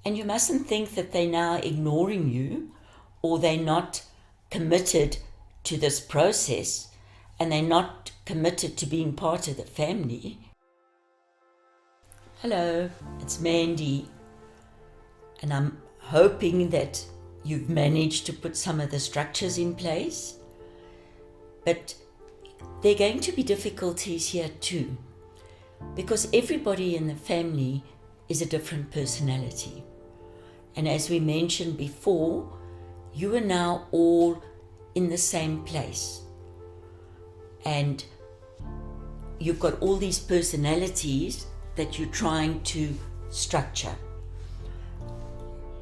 And you mustn't think that they're now ignoring you or they're not committed to this process and they're not committed to being part of the family. Hello, it's Mandy, and I'm hoping that you've managed to put some of the structures in place, but there are going to be difficulties here too, because everybody in the family is a different personality. And as we mentioned before, you are now all in the same place. And you've got all these personalities that you're trying to structure.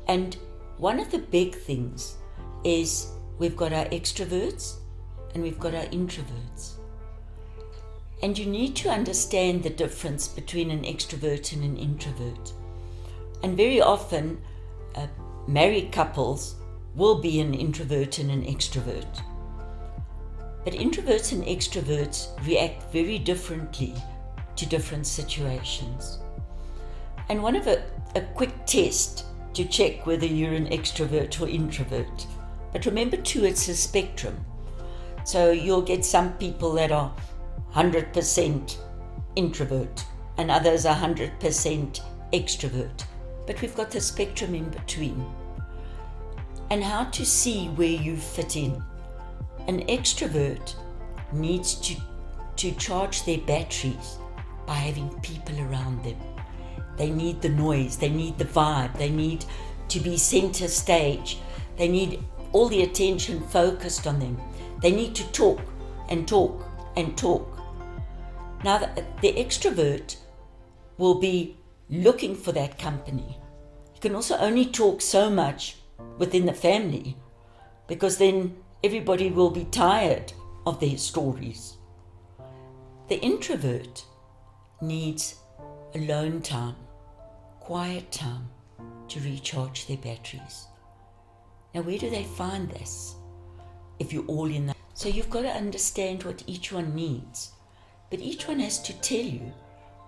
And one of the big things is we've got our extroverts and we've got our introverts. And you need to understand the difference between an extrovert and an introvert. And very often, married couples will be an introvert and an extrovert. But introverts and extroverts react very differently to different situations. And one of a quick test to check whether you're an extrovert or introvert. But remember too, it's a spectrum. So you'll get some people that are 100% introvert and others are 100% extrovert. But we've got the spectrum in between. And how to see where you fit in. An extrovert needs to charge their batteries by having people around them. They need the noise, they need the vibe, they need to be center stage, they need all the attention focused on them. They need to talk and talk and talk. Now the extrovert will be looking for that company. You can also only talk so much within the family, because then everybody will be tired of their stories. The introvert needs alone time, quiet time to recharge their batteries. Now, where do they find this if you're all in that? So you've got to understand what each one needs, but each one has to tell you,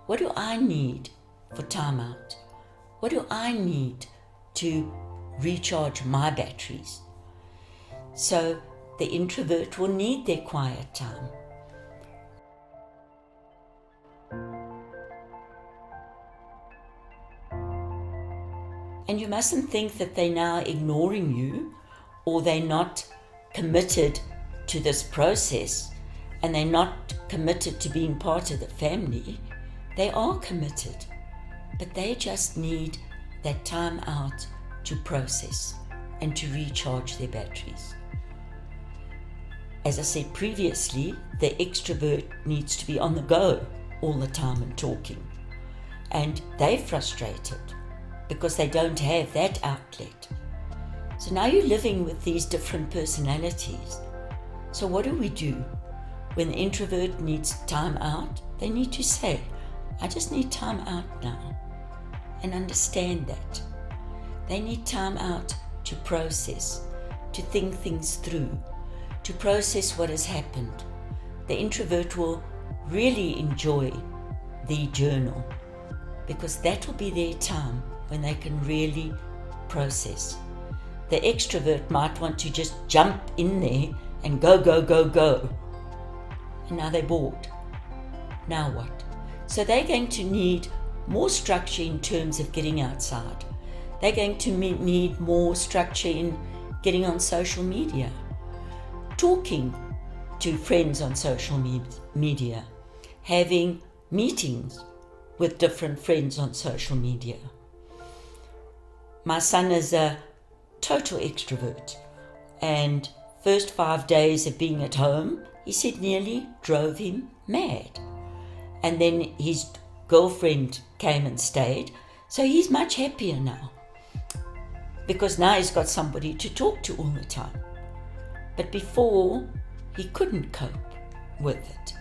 what do I need for time out? What do I need to recharge my batteries? So the introvert will need their quiet time. And you mustn't think that they're now ignoring you or they're not committed to this process and they're not committed to being part of the family. They are committed, but they just need that time out to process and to recharge their batteries. As I said previously, the extrovert needs to be on the go all the time and talking. And they're frustrated because they don't have that outlet. So now you're living with these different personalities. So what do we do? When the introvert needs time out, they need to say, I just need time out now, and understand that. They need time out to process, to think things through, to process what has happened. The introvert will really enjoy the journal, because that will be their time when they can really process. The extrovert might want to just jump in there and go, go, go, go. And now they're bored. Now what? So they're going to need more structure in terms of getting outside. They're going to need more structure in getting on social media, talking to friends on social media, having meetings with different friends on social media. My son is a total extrovert, and first 5 days of being at home, he said nearly drove him mad. And then his girlfriend came and stayed, so he's much happier now, because now he's got somebody to talk to all the time. But before, he couldn't cope with it.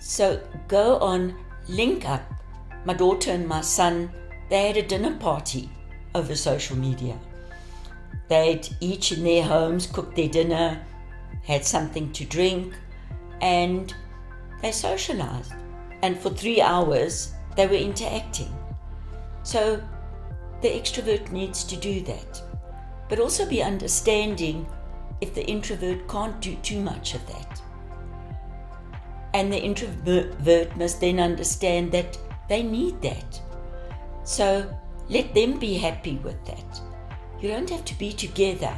So go on, link up. My daughter and my son, they had a dinner party over social media. They'd each in their homes cooked their dinner, had something to drink, and they socialized. And for 3 hours, they were interacting. So the extrovert needs to do that. But also be understanding if the introvert can't do too much of that. And the introvert must then understand that they need that. So let them be happy with that. You don't have to be together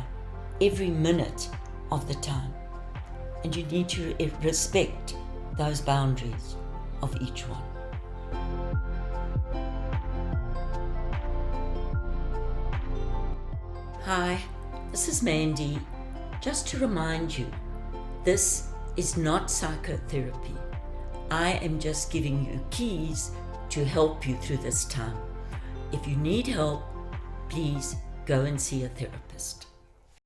every minute of the time. And you need to respect those boundaries of each one. Hi, this is Mandy. Just to remind you, this is not psychotherapy. I am just giving you keys to help you through this time. If you need help, please go and see a therapist.